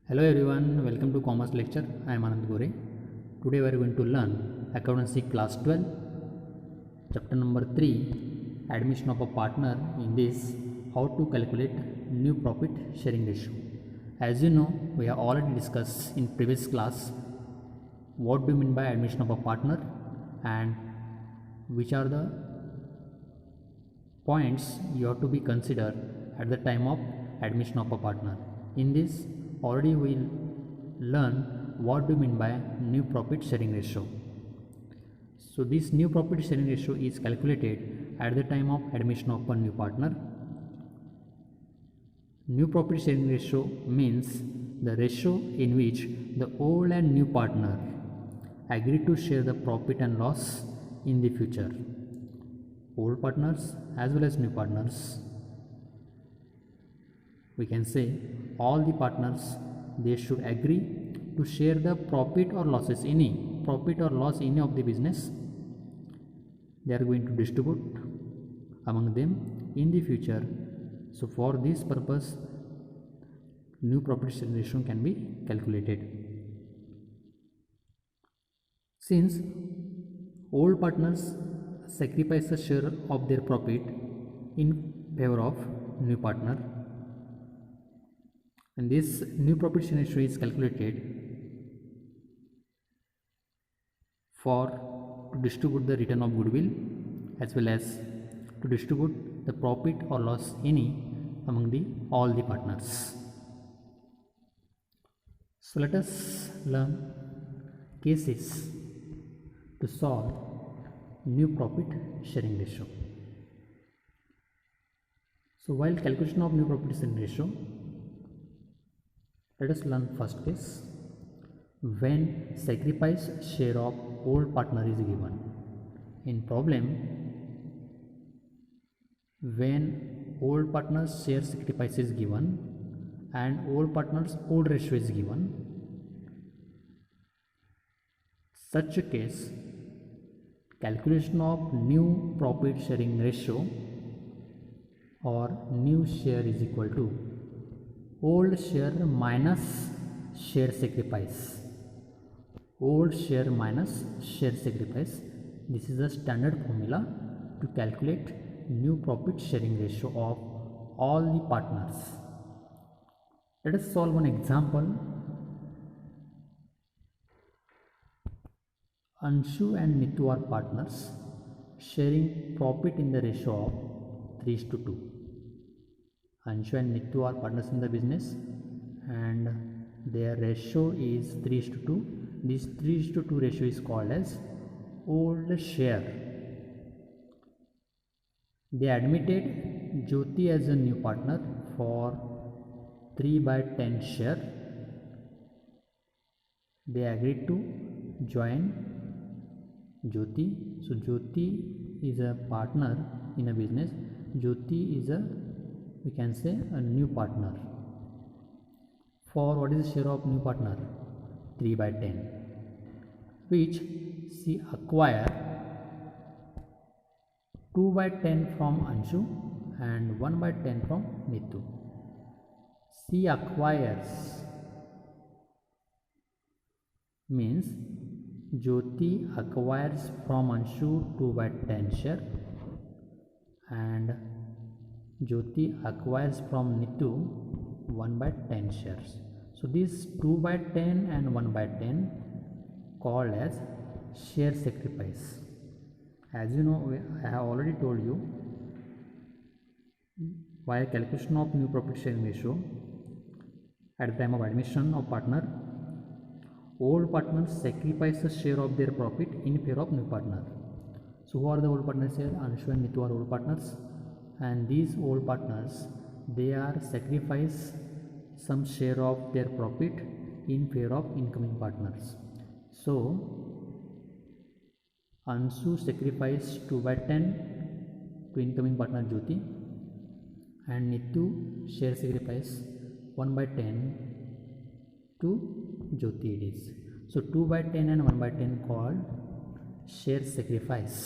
Hello everyone, welcome to Commerce lecture. I am Anand Gore. Today we are going to learn Accountancy class 12, chapter number 3, admission of a partner. In this, how to calculate new profit sharing ratio. As you know, we have already discussed in previous class what do you mean by admission of a partner and which are the points you have to be considered at the time of admission of a partner. In this, already we will learn what do you mean by new profit sharing ratio. So this new profit sharing ratio is calculated at the time of admission of a new partner. New profit sharing ratio means the ratio in which the old and new partner agree to share the profit and loss in the future. Old partners as well as new partners, we can say all the partners, they should agree to share the profit or losses, any profit or loss any of the business they are going to distribute among them in the future. So for this purpose, new profit sharing ratio can be calculated. Since old partners sacrifice a share of their profit in favor of new partner, and this new profit sharing ratio is calculated for to distribute the return of goodwill as well as to distribute the profit or loss any among the all the partners. So let us learn cases to solve new profit sharing ratio. So while calculation of new profit sharing ratio, let us learn first case. When sacrifice share of old partner is given. In problem, when old partner's share sacrifice is given and old partner's old ratio is given, such a case, calculation of new profit sharing ratio or new share is equal to old share minus share sacrifice. Old share minus share sacrifice. This is a standard formula to calculate new profit sharing ratio of all the partners. Let us solve one example. Anshu and Nitu are partners sharing profit in the ratio of 3:2. Anshu and Nitu are partners in the business and their ratio is 3:2. This 3:2 ratio is called as old share. They admitted Jyoti as a new partner for 3/10 share. They agreed to join Jyoti. So Jyoti is a partner in a business. Jyoti is a, we can say, a new partner. For what is the share of new partner? 3/10, which she acquire 2/10 from Anshu and 1/10 from Nitu. She acquires means Jyoti acquires from Anshu 2/10 share and Jyoti acquires from Nitu 1/10 shares. So this 2/10 and 1/10 called as share sacrifice. As you know, I have already told you, while calculation of new profit sharing ratio at the time of admission of partner, old partners sacrifice a share of their profit in favor of new partner. So who are the old partners here? Anshu and Nitu are old partners, and these old partners, they are sacrifice some share of their profit in favor of incoming partners. So Anshu sacrificed 2/10 to incoming partner Jyoti, and Nitu share sacrifice 1/10 to Jyoti it is. So 2/10 and 1/10 called share sacrifice.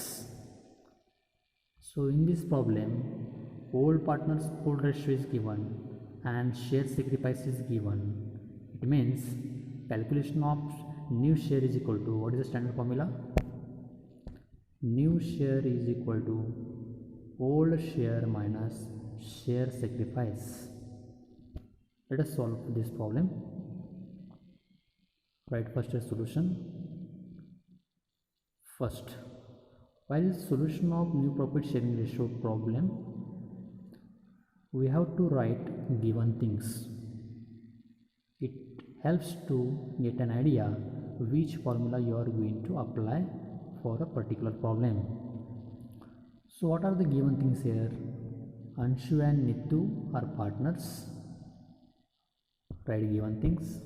So in this problem, old partners old ratio is given and share sacrifice is given. It means calculation of new share is equal to, what is the standard formula? New share is equal to old share minus share sacrifice. Let us solve this problem. Write first a solution. First, while solution of new profit sharing ratio problem, we have to write given things. It helps to get an idea which formula you are going to apply for a particular problem. So what are the given things here? Anshu and Nitu are partners. Write given things.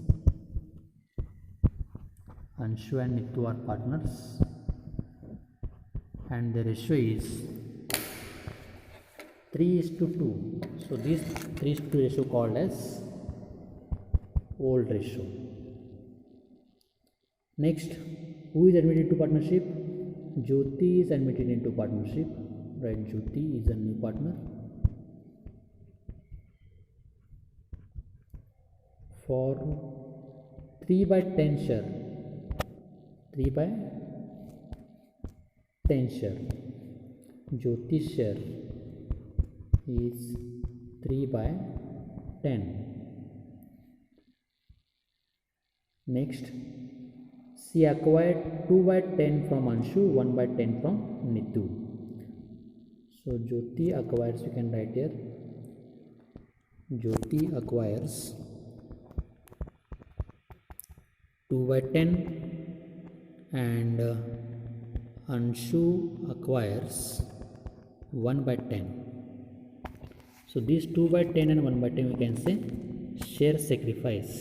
Anshu and Nitu are partners and the ratio is 3:2. So this 3:2 ratio called as old ratio. Next, who is admitted to partnership? Jyoti is admitted into partnership. Right, Jyoti is a new partner. For 3/10 share, 3/10 share, Jyoti's share is 3/10. Next, she acquired 2/10 from Anshu, 1/10 from Nitu. So Jyoti acquires, you can write here, Jyoti acquires 2/10 and Anshu acquires 1/10. So these 2/10 and 1/10 we can say share sacrifice.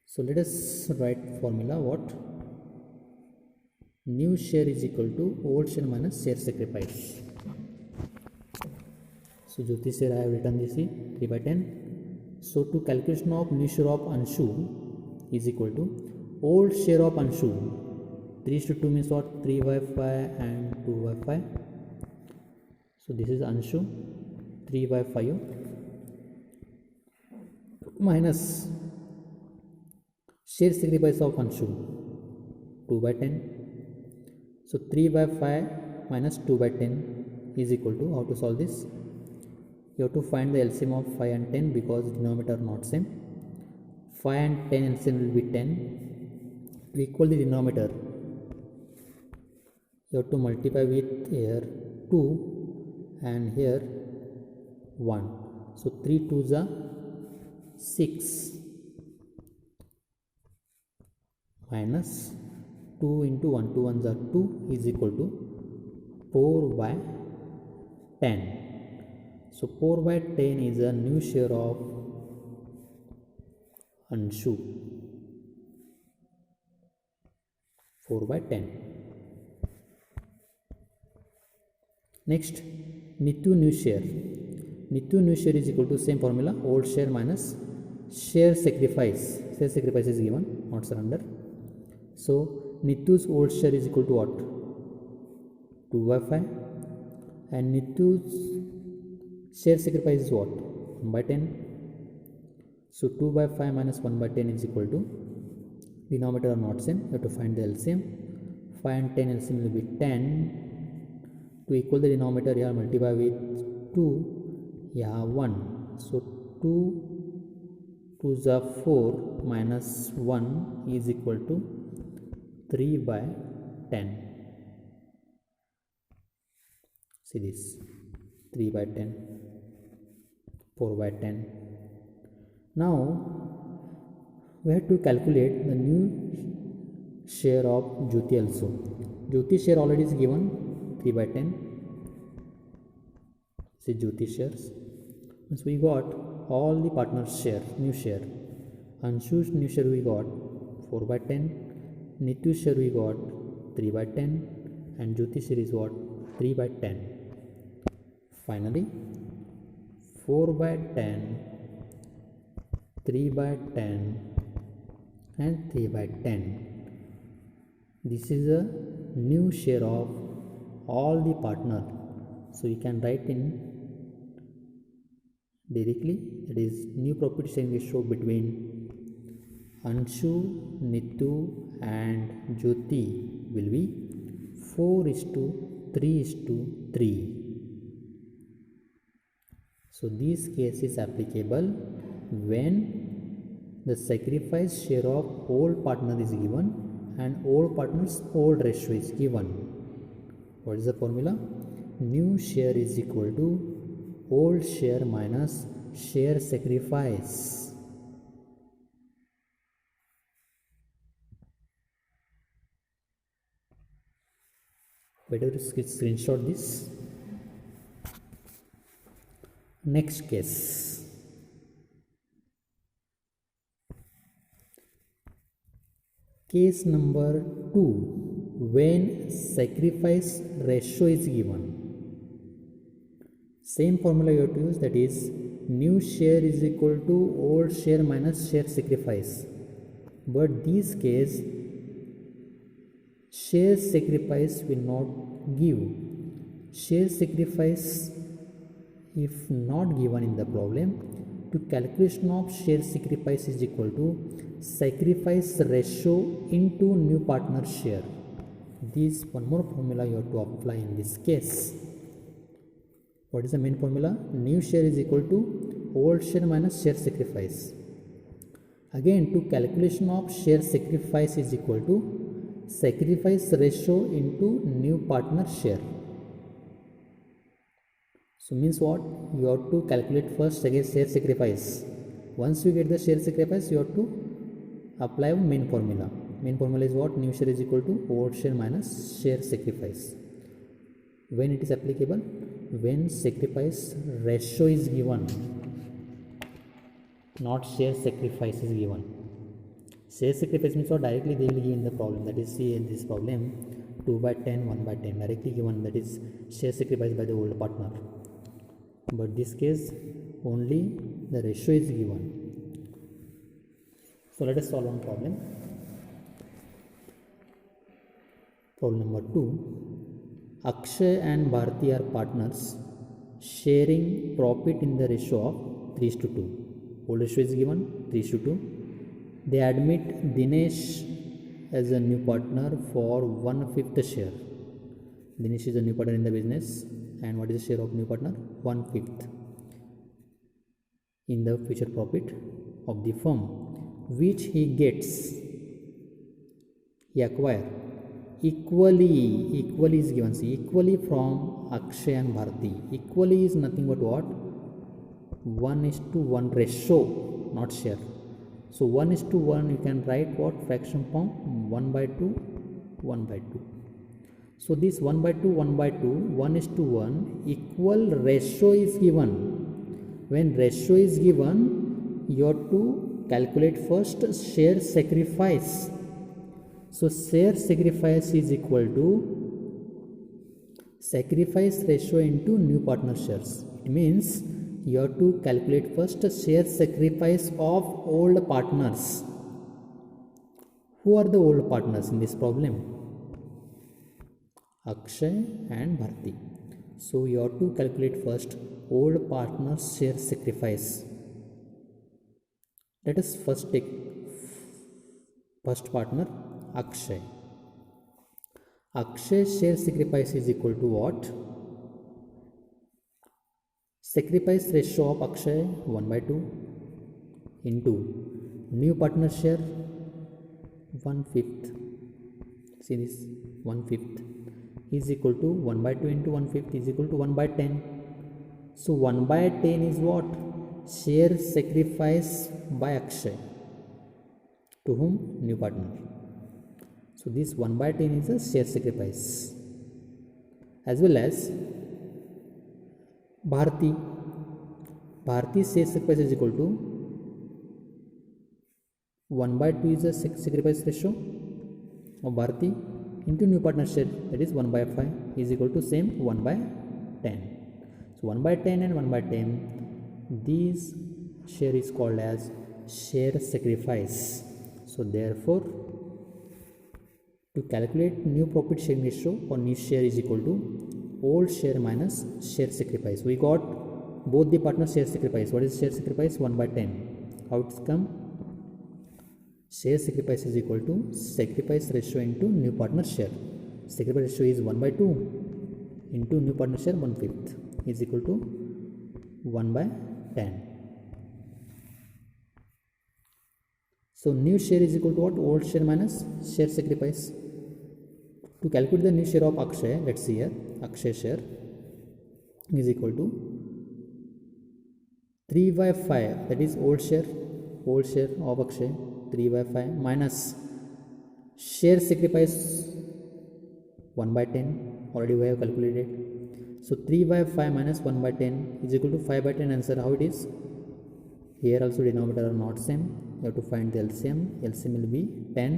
So let us write formula. What? New share is equal to old share minus share sacrifice. So Jyoti share I have written this 3/10. So to calculation of new share of Anshu is equal to old share of Anshu. 3:2 means what? 3/5 and 2/5. So this is Anshu, 3/5 minus share sacrifice of Anshu, 2/10. So 3/5 minus 2/10 is equal to, how to solve this? You have to find the LCM of 5 and 10 because denominator are not same. 5 and 10 LCM will be 10. To equal the denominator, you have to multiply with here 2 and here 1. So 3 2s are 6 minus 2 into 1, 2 1s are 2 is equal to 4/10. So 4/10 is a new share of Anshu, 4/10. Next, Nitu new share. Nitu new share is equal to same formula, old share minus share sacrifice. Share sacrifice is given, not surrender. So Nitu's old share is equal to what? 2/5 and Nitu's share sacrifice is what? 1/10. So 2/5 minus 1/10 is equal to, denominator are not same, you have to find the LCM. 5 and 10 LCM will be 10. To equal the denominator here, multiply with 2, yeah 1. So 2 2s are 4 minus 1 is equal to 3/10. See this, 3/10, 4/10. Now we have to calculate the new share of Jyoti also. Jyoti share already is given 3/10. See Jyoti shares. So we got all the partners share, new share. Anshu's new share we got 4/10. Nitu share we got 3/10 and Jyoti share is what? 3/10. Finally 4/10, 3/10 and 3/10. This is a new share of all the partner. So you can write in directly, it is new profit sharing ratio between Anshu, Nitu and Jyoti will be 4:3:3. So this case is applicable when the sacrifice share of all partner is given and all partners old ratio is given. What is the formula? New share is equal to old share minus share sacrifice. Better screenshot this. Next case. Case number 2, when sacrifice ratio is given. Same formula you have to use, that is new share is equal to old share minus share sacrifice. But this case, share sacrifice will not give. Share sacrifice, if not given in the problem, to calculation of share sacrifice is equal to sacrifice ratio into new partner share. This one more formula you have to apply in this case. What is the main formula? New share is equal to old share minus share sacrifice. Again, to calculation of share sacrifice is equal to sacrifice ratio into new partner share. So means what? You have to calculate first share sacrifice. Once you get the share sacrifice, you have to apply main formula. Main formula is what? New share is equal to old share minus share sacrifice. When it is applicable? When sacrifice ratio is given, not share sacrifice is given. Share sacrifice means what? Directly they will give in the problem. That is, see in this problem 2/10, 1/10 directly given, that is share sacrifice by the old partner. But this case only the ratio is given. So let us solve one problem. Problem number 2. Akshay and Bharti are partners sharing profit in the ratio of 3:2. Old ratio is given 3:2. They admit Dinesh as a new partner for 1/5 share. Dinesh is a new partner in the business, and what is the share of new partner? 1/5 in the future profit of the firm, which he gets, he acquire equally is given. See, equally from Akshay and Bharti. Equally is nothing but what? 1:1 ratio, not share. So 1:1 you can write what? Fraction form 1/2, 1/2. So this 1/2, 1/2, 1:1 equal ratio is given. When ratio is given, you have to calculate first share sacrifice. So share sacrifice is equal to sacrifice ratio into new partner shares. It means you have to calculate first share sacrifice of old partners. Who are the old partners in this problem? Akshay and Bharti. So you have to calculate first old partners share sacrifice. Let us first take first partner, Akshay. Akshay share sacrifice is equal to what? Sacrifice ratio of Akshay 1/2 into new partner share 1/5. See this 1/5 is equal to 1/2 into 1/5 is equal to 1/10. So 1/10 is what? Share sacrifice by Akshay. To whom? New partner. So this 1/10 is a share sacrifice. As well as Bharti. Bharti's share sacrifice is equal to 1/2 is a sacrifice ratio of Bharti into new partner share, that is 1/5 is equal to same 1/10. So 1/10 and 1/10, these share is called as share sacrifice. So therefore, to calculate new profit sharing ratio for new share is equal to old share minus share sacrifice. We got both the partner share sacrifice. What is share sacrifice? 1/10. How it's come? share sacrifice is equal to sacrifice ratio into new partner share. Sacrifice ratio is 1/2 into new partner share 1/5 is equal to 1/10. So new share is equal to what? Old share minus share sacrifice. To calculate the new share of Akshay, let's see here, Akshay share is equal to 3/5, that is old share of Akshay, 3/5 minus share sacrifice 1/10, already we have calculated. So 3/5 minus 1/10 is equal to 5/10. Answer how it is? Here also denominator are not same, you have to find the LCM. LCM will be 10.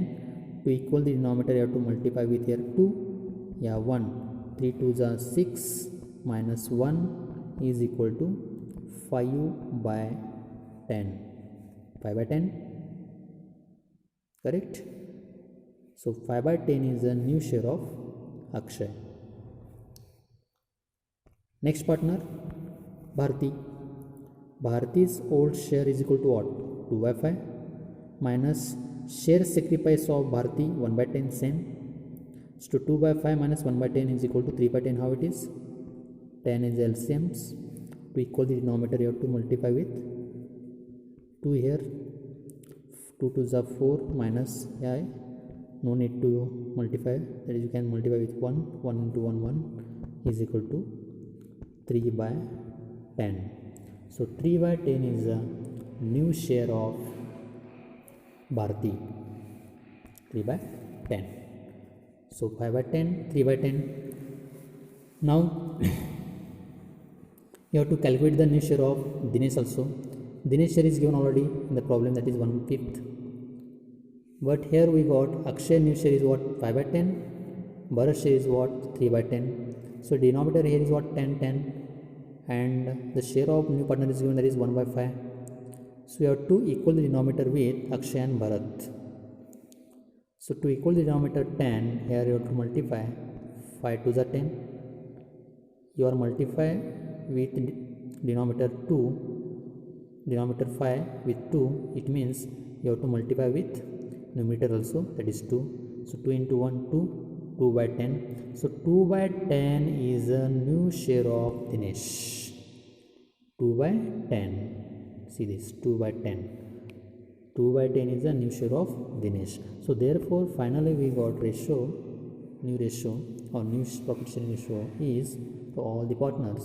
To equal the denominator you have to multiply with here 2, 1, 3 2s are 6 minus 1 is equal to 5/10. 5/10, correct? So 5/10 is a new share of Akshay. Next partner, Bharti. Bharti's old share is equal to what? 2/5 minus share sacrifice of Bharti 1/10, same. So 2/5 minus 1/10 is equal to 3/10. How it is? 10 is LCMs. To equal the denominator you have to multiply with 2 here. 2 2s are 4 minus, no need to multiply, that is you can multiply with 1. 1 into 1 1 is equal to 3/10. So 3/10 is a new share of Bharti, 3/10. So 5/10, 3/10. Now you have to calculate the new share of Dinesh also. Dinesh share is given already in the problem, that is 1/5. But here we got Akshay new share is what? 5/10. Bharat share is what? 3/10. So denominator here is what? 10 10, and the share of new partner is given, that is 1/5. So you have to equal the denominator with Akshay and Bharat. So to equal the denominator 10, here you have to multiply 5 2s are 10. You are multiply with denominator 2, denominator 5 with 2, it means you have to multiply with numerator also, that is 2. So 2 into 1 2, 2/10. So 2/10 is a new share of Dinesh. 2/10. See this, 2/10. 2/10 is a new share of Dinesh. So therefore finally we got ratio, new ratio or new profit sharing ratio is for all the partners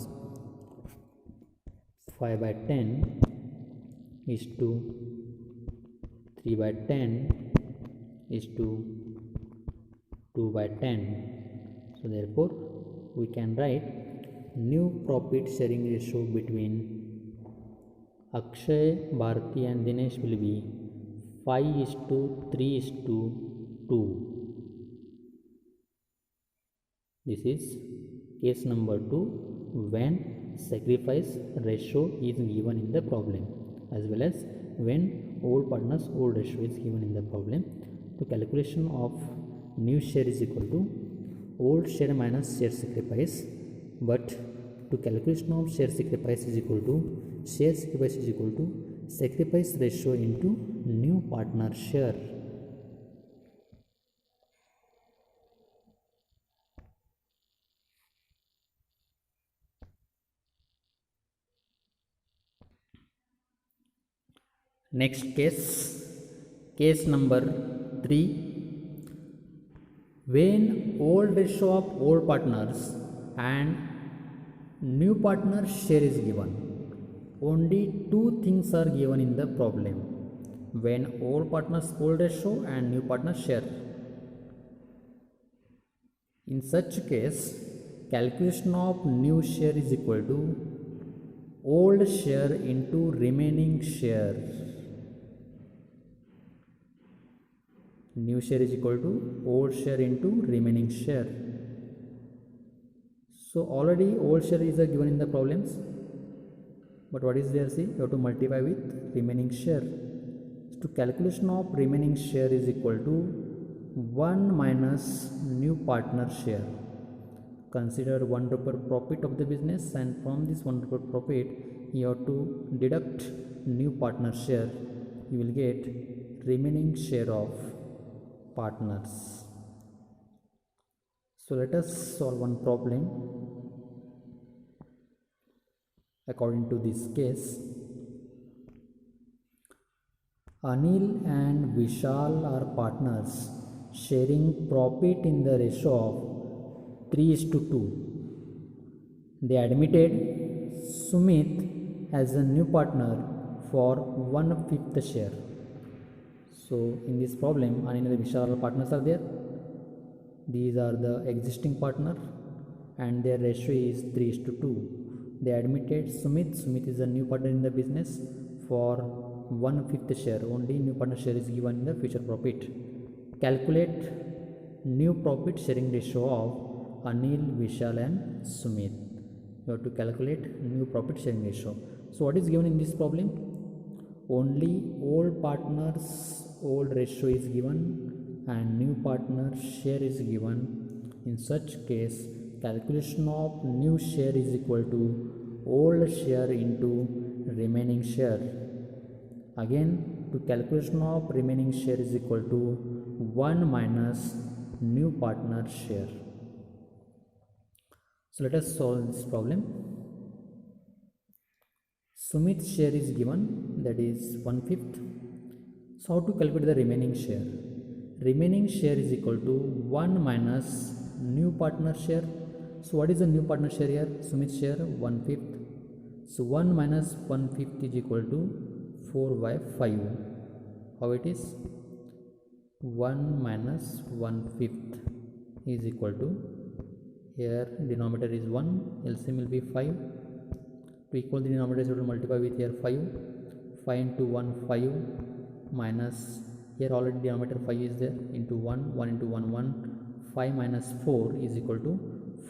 5/10 is to 3/10 is to 2/10. So therefore we can write new profit sharing ratio between Akshay, Bharti and Dinesh will be 5:3:2. This is case number 2 when sacrifice ratio is given in the problem, as well as when old partners old ratio is given in the problem. The calculation of new share is equal to old share minus share sacrifice, but to calculation of share sacrifice is equal to share sacrifice is equal to sacrifice ratio into new partner share. Next case number 3, when old ratio of old partners and new partner share is given, only two things are given in the problem: when old partners old ratio and new partner share. In such case, calculation of new share is equal to old share into remaining share. New share is equal to old share into remaining share. So already old share is given in the problems, but what is there? See, you have to multiply with remaining share. So calculation of remaining share is equal to 1 minus new partner share. Consider 1 rupee profit of the business, and from this 1 rupee profit you have to deduct new partner share. You will get remaining share of partners. So let us solve one problem according to this case. Anil and Vishal are partners sharing profit in the ratio of 3:2. They admitted Sumit as a new partner for 1/5 share. So in this problem, Anil and Vishal partners are there. These are the existing partner and their ratio is 3:2. They admitted Sumit is a new partner in the business for 1/5 share. Only new partner share is given in the future profit. Calculate new profit sharing ratio of Anil, Vishal and Sumit. You have to calculate new profit sharing ratio. So what is given in this problem? Only old partners old ratio is given and new partner share is given. In such case, calculation of new share is equal to old share into remaining share. Again, to calculation of remaining share is equal to 1 minus new partner share. So let us solve this problem. Sumit's share is given, that is 1/5. So how to calculate the remaining share? Remaining share is equal to 1 minus new partner share. So what is the new partner share here? Sumit's share 1/5. So 1 minus 1/5 is equal to 4/5. How it is? 1 minus 1/5 is equal to, here denominator is 1, LCM will be 5. To equal the denominator, you have to multiply with here 5. 5 into 1, 5 minus, here already denominator 5 is there, into 1, 1 into 1, 1. 5 minus 4 is equal to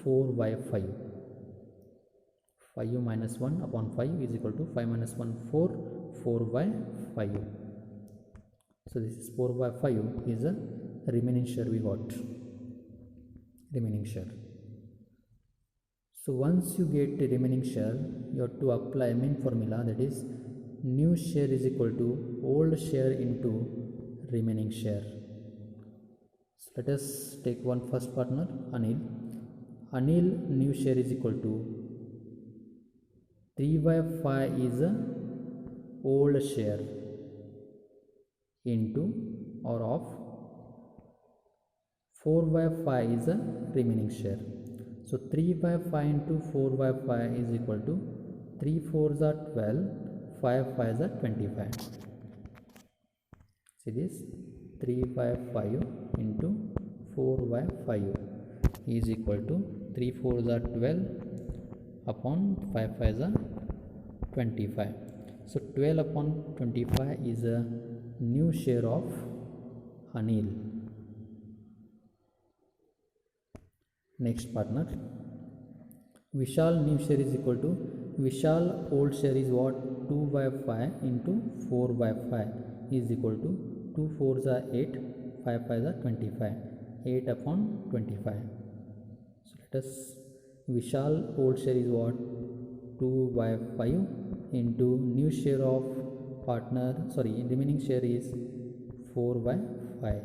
4/5. 5 minus 1 upon 5 is equal to 5 minus 1, 4, 4/5. So this is 4/5 is a remaining share we got. Remaining share. So once you get the remaining share, you have to apply main formula, that is new share is equal to old share into remaining share. So let us take one first partner, Anil. Anil new share is equal to 3/5 is a old share into or of 4/5 is a remaining share. So 3/5 into 4/5 is equal to 3 4s are 12, 5 5s are 25. See this, 3/5 into 4/5 is equal to 3 4s are 12 upon 5 5s are 25. So 12 upon 25 is a new share of Anil. Next partner, Vishal new share is equal to, Vishal old share is what? 2/5 into 4/5 is equal to 2 4s are 8, 5 5s are 25. 8 upon 25. So let us, Vishal old share is what? 2/5 into new share of partner, remaining share is 4/5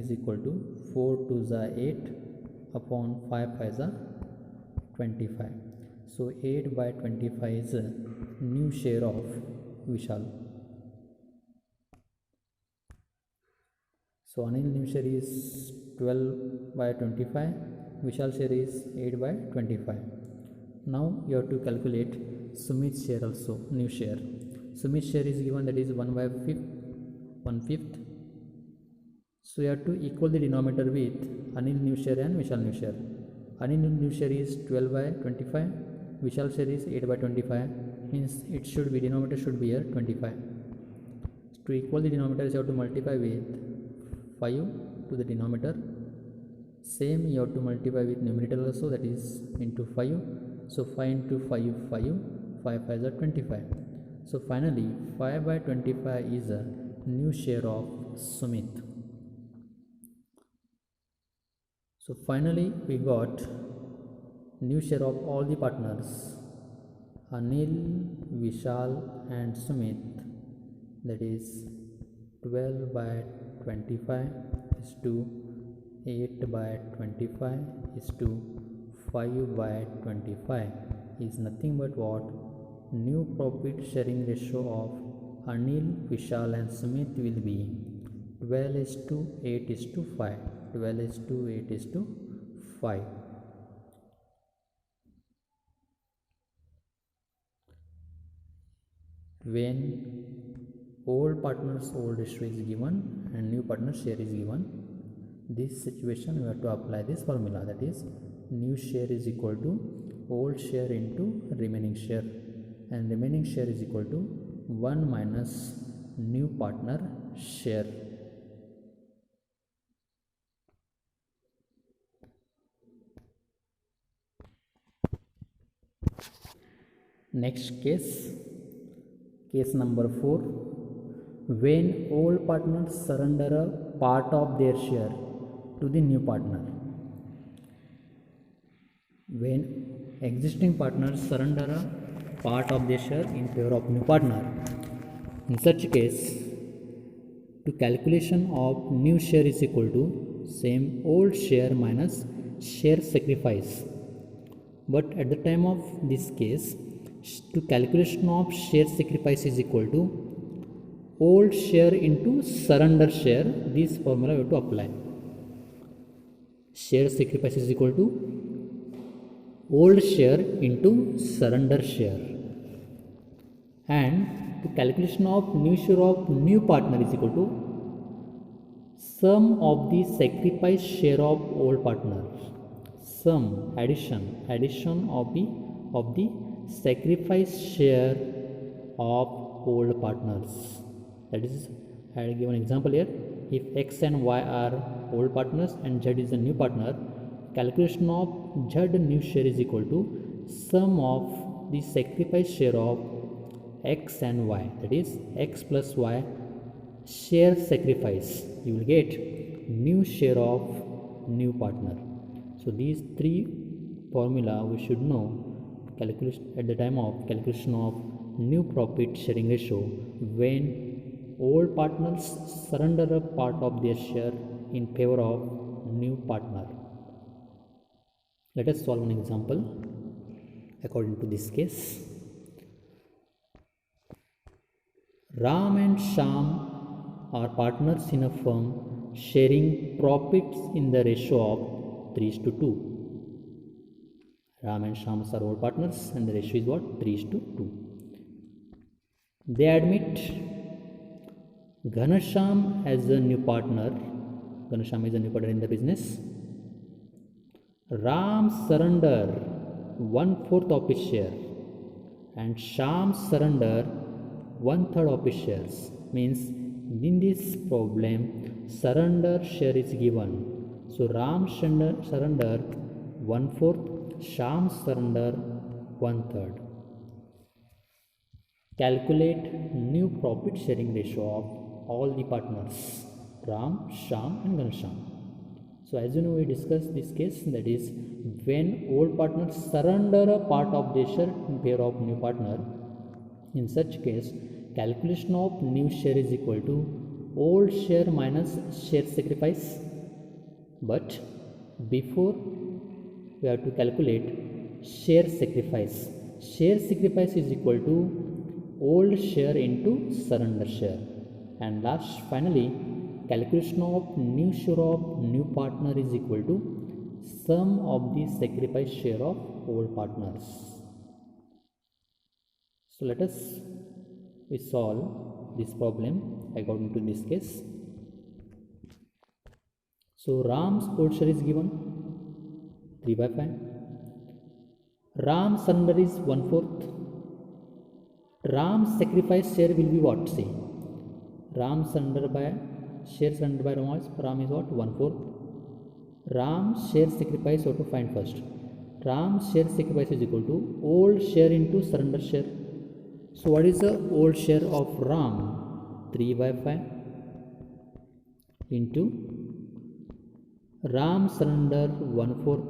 is equal to 4 2s are 8 upon 5 5s are 25. So 8/25 is a new share of Vishal. So Anil new share is 12/25, Vishal share is 8/25. Now you have to calculate Sumit's share also, new share. Sumit's share is given, that is 1/5. So you have to equal the denominator with Anil new share and Vishal new share. Anil new share is 12/25, Vishal share is 8/25, means it should be, denominator should be here 25. To equal the denominator, you have to multiply with 5 to the denominator. Same you have to multiply with numerator also, that is into 5. So 5 into 5, 5, 5 5s are 25. So finally 5/25 is a new share of Sumit. So finally we got new share of all the partners, Anil, Vishal and Sumit, that is 12 by 25 is to 8 by 25 is to 5 by 25 is nothing but what? New profit sharing ratio of Anil, Vishal and Sumit will be 12 is to 8 is to 5. 12 is to 8 is to 5. When old partner's old ratio is given and new partner's share is given, this situation we have to apply this formula, that is new share is equal to old share into remaining share, and remaining share is equal to 1 minus new partner share. Next case number 4. When old partners surrender a part of their share to the new partner. When existing partners surrender a part of their share in favor of new partner, in such case, to calculation of new share is equal to same old share minus share sacrifice. But at the time of this case, to calculation of share sacrifice is equal to old share into surrender share. This formula we have to apply. Share sacrifice is equal to old share into surrender share, and to calculation of new share of new partner is equal to sum of the sacrifice share of old partner. Sum, addition of the sacrifice share of old partners. That is, I will give an example here. If X and Y are old partners and Z is a new partner, calculation of Z new share is equal to sum of the sacrifice share of X and Y, that is X plus Y share sacrifice. You will get new share of new partner. So these three formula we should know calculation at the time of calculation of new profit sharing ratio when old partners surrender a part of their share in favor of new partner. Let us solve an example according to this case. Ram and Sham are partners in a firm sharing profits in the ratio of 3:2. Ram and Sham are old partners and the ratio is what? 3:2. They admit Ghanasham as a new partner. Ghanasham is a new partner in the business. Ram surrender 1/4 of his share and Sham surrender 1/3 of his shares. Means in this problem surrender share is given. So Ram surrender 1/4, Sham surrender 1/3. Calculate new profit sharing ratio of all the partners Ram, Sham and Ghanasham. So as you know, we discussed this case, that is when old partners surrender a part of their share in favor of new partner. In such case, calculation of new share is equal to old share minus share sacrifice. But before we have to calculate share sacrifice. Share sacrifice is equal to old share into surrender share. And last, finally, calculation of new share of new partner is equal to sum of the sacrifice share of old partners. So let us solve this problem according to this case. So Ram's old share is given 3/5. Ram surrender is 1/4. Ram's sacrifice share will be what? Say Ram surrender by share surrender by Ram is what? 1/4. Ram's share sacrifice what to find first. Ram's share sacrifice is equal to old share into surrender share. So what is the old share of Ram? 3/5 into Ram surrender 1/4.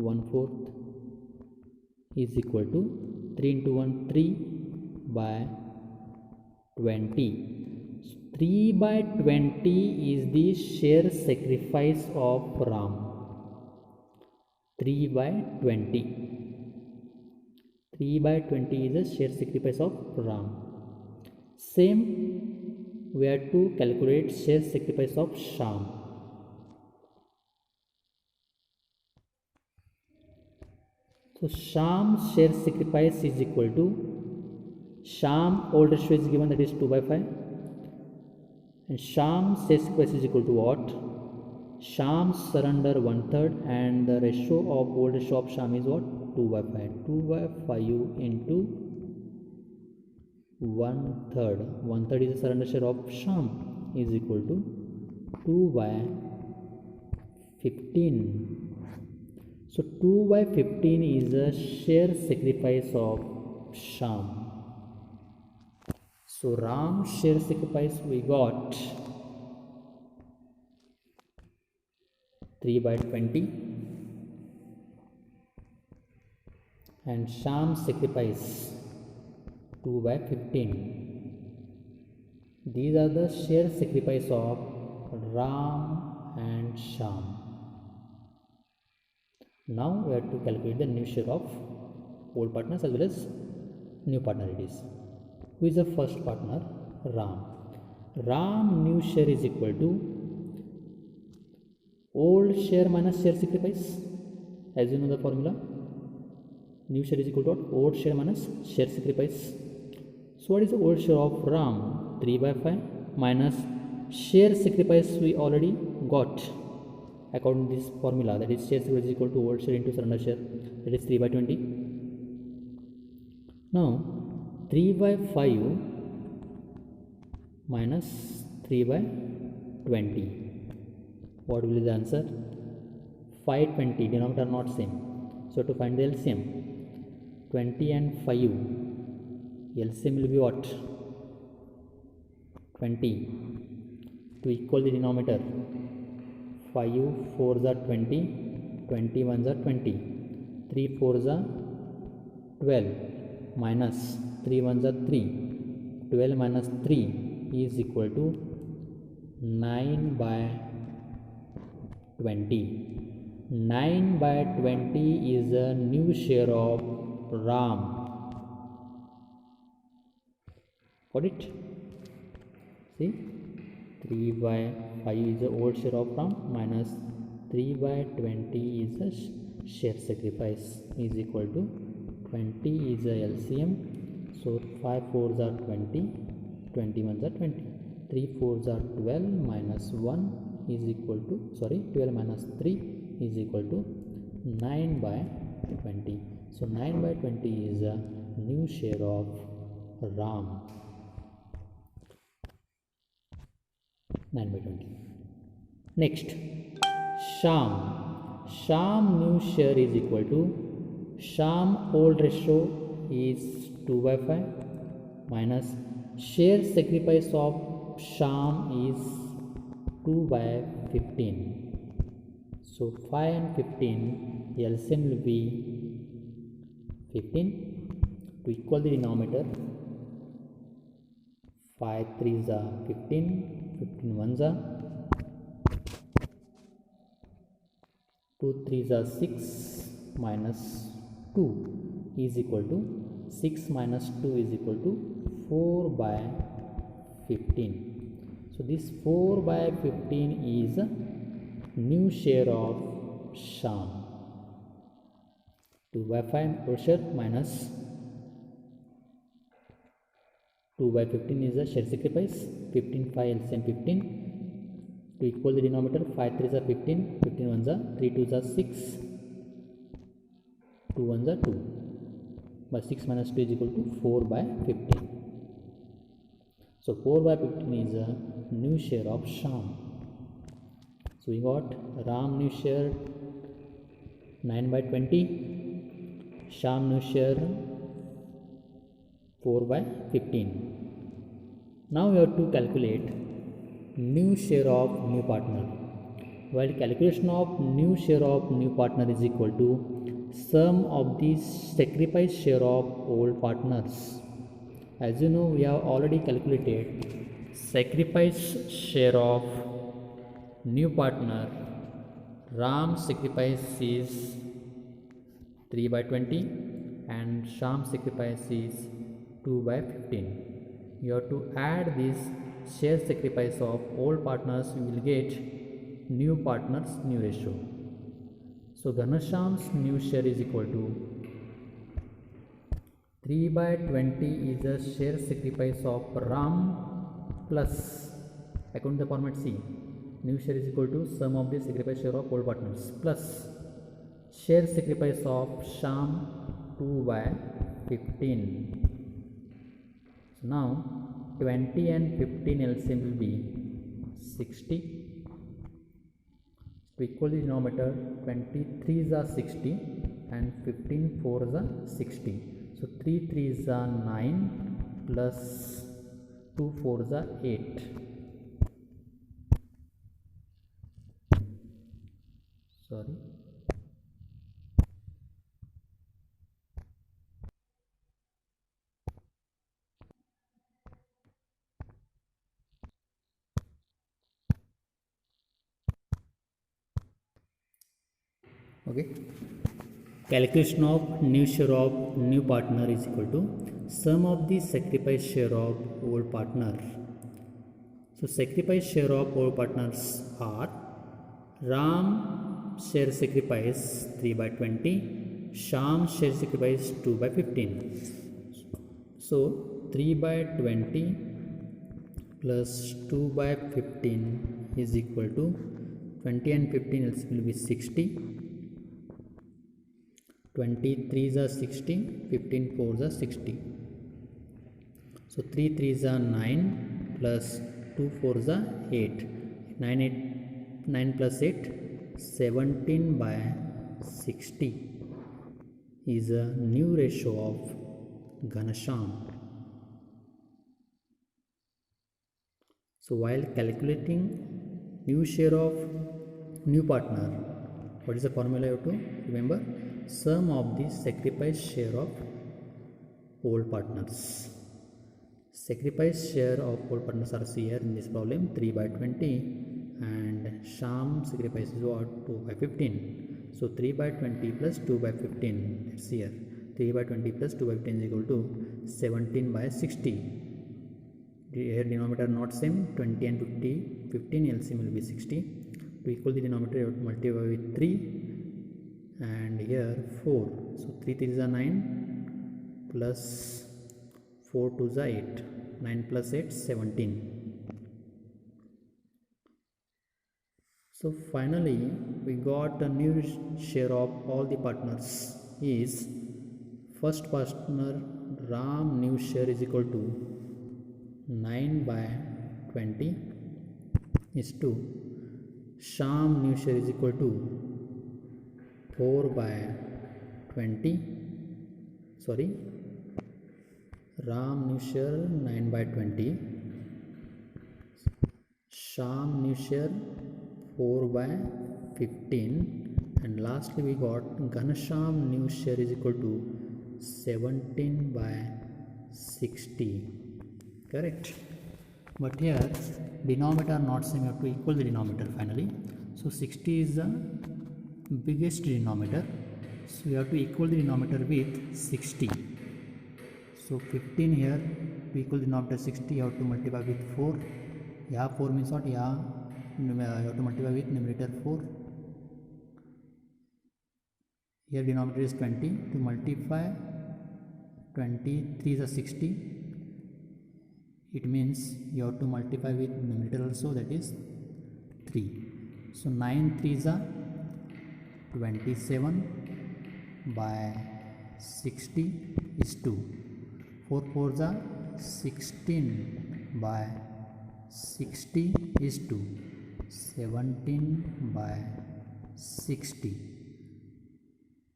1/4 is equal to 3 into 1, 3 by 20. So 3/20 is the share sacrifice of Ram. 3/20. 3/20 is the share sacrifice of Ram. Same, we have to calculate share sacrifice of Sham. So Sham's share sacrifice is equal to, Sham old ratio is given, that is 2/5, and Sham's share sacrifice is equal to what? Sham surrender 1/3, and the ratio of old ratio of Sham is what? 2/5. 2/5 into 1/3. 1/3 is the surrender share of Sham, is equal to 2/15. So 2/15 is the share sacrifice of Sham. So Ram's share sacrifice we got 3/20, and Sham's sacrifice 2/15. These are the share sacrifice of Ram and Sham. Now we have to calculate the new share of old partners as well as new partner it is. Who is the first partner? Ram. Ram new share is equal to old share minus share sacrifice. As you know the formula, new share is equal to what? Old share minus share sacrifice. So what is the old share of Ram? 3/5 minus share sacrifice we already got according to this formula, that is share sacrifice is equal to old share into surrender share, that is 3/20. Now 3/5 minus 3/20, what will be the answer? 520. Denominator are not same, so to find the LCM, 20 and 5, LCM will be what? 20. To equal the denominator, 5 4s are 20, 20 1s are 20, 3 4s are 12, minus 3 1s are 3, 12 minus 3 is equal to 9/20. 9/20 is a new share of Ram. Got it? See, 3/5 is the old share of Ram minus 3/20 is the share sacrifice, is equal to 20 is the LCM. So 5 4s are 20, 20 1s are 20, 3 4s are 12, minus 1 is equal to, 12 minus 3 is equal to 9/20. So 9/20 is a new share of Ram. 9/20. Next, Sham. Sham new share is equal to, Sham old ratio is 2/5 minus share sacrifice of Sham is 2/15. So 5 and 15, LCM will be 15. To equal the denominator, 5 3s are 15, 15 1s are, 2 3s are 6, minus 2 is equal to, 6 minus 2 is equal to 4/15. So this 4/15 is a new share of Sham. 2/5 old share minus 2/15 is a share sacrifice, 15 5 LCM 15. To equal the denominator, 5 3s are 15, 15 1s are, 3 2s are 6, 2 1s are 2, but 6 minus 2 is equal to 4/15. So 4/15 is a new share of Sham. So we got Ram new share 9/20, Sham new share 4/15. Now we have to calculate new share of new partner. While calculation of new share of new partner is equal to sum of the sacrifice share of old partners. As you know, we have already calculated sacrifice share of new partner. Ram sacrifice is 3 by 20 and Sham sacrifice is 2 by 15. You have to add this share sacrifice of old partners, you will get new partners new ratio. So Ghanashyam's new share is equal to 3 by 20 is a share sacrifice of Ram plus, according to the format C, new share is equal to sum of the sacrifice share of old partners plus share sacrifice of Sham 2 by 15. So now 20 and 15 LCM will be 60. To equal the denominator, 23 is 60 and 15 4 is 60. So 3 3 is 9 plus 2 4 is 8. Sorry. Okay. Calculation of new share of new partner is equal to sum of the sacrifice share of old partner. So sacrifice share of old partners are Ram share sacrifice 3 by 20, Sham share sacrifice 2 by 15. So 3 by 20 plus 2 by 15 is equal to 20 and 15 else will be 60. 23 is 60, 15 4 is 60. So 3 3 is 9 plus 2 4 is 8. 9 plus 8, 17 by 60 is a new ratio of Ghanashyam. So while calculating new share of new partner, what is the formula you have to remember? Sum of the sacrifice share of old partners. Sacrifice share of old partners are here in this problem 3 by 20 and Sham sacrifice is what? 2 by 15. So 3 by 20 plus 2 by 15, let's see here. 3 by 20 plus 2 by 15 is equal to 17 by 60. Here denominator not same, 20 and 15 LCM will be 60. To equal the denominator you have to multiply with 3 and here 4. So 3 3 is 9 plus 4 2 is 8. 9 plus 8 17. So finally we got a new share of all the partners is first partner Ram new share is equal to 9 by 20 is 2. Sham new share is equal to 4 by 20. Sorry, Ram new share 9 by 20. Sham new share 4 by 15. And lastly we got Ghanashyam new share is equal to 17 by 60. Correct. But here denominator not same, you have to equal the denominator finally. So 60 is the biggest denominator, so you have to equal the denominator with 60. So 15 here to equal the denominator 60 you have to multiply with 4. Yeah, 4 means what? Yeah, you have to multiply with numerator 4. Here denominator is 20. To multiply 23 is a 60. It means you have to multiply with numerator also, that is 3. So 9 3 is a 27 by 60 is 2. 4 4 is a 16 by 60 is 2. 17 by 60.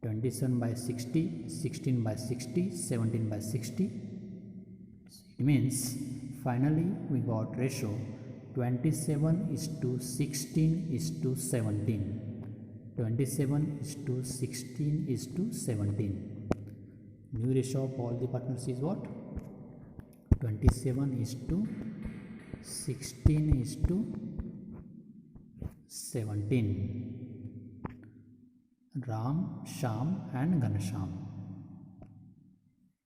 27 by 60, 16 by 60, 17 by 60. It means finally we got ratio 27 is to 16 is to 17. 27 is to 16 is to 17. New ratio of all the partners is what? 27 is to 16:17. Ram, Sham and Ghanasham.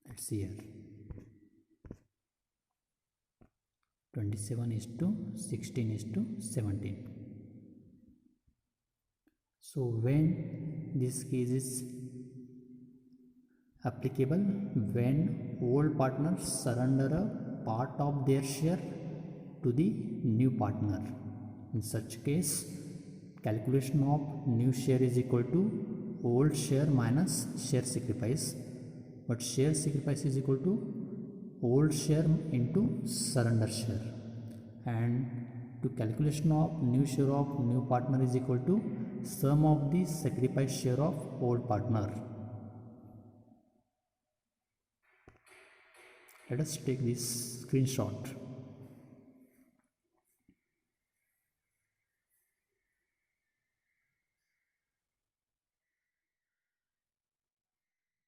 Let's see here. 27:16:17. So when this case is applicable, when old partners surrender a part of their share to the new partner. In such case, calculation of new share is equal to old share minus share sacrifice, but share sacrifice is equal to old share into surrender share, and to calculation of new share of new partner is equal to sum of the sacrifice share of old partner. Let us take this screenshot.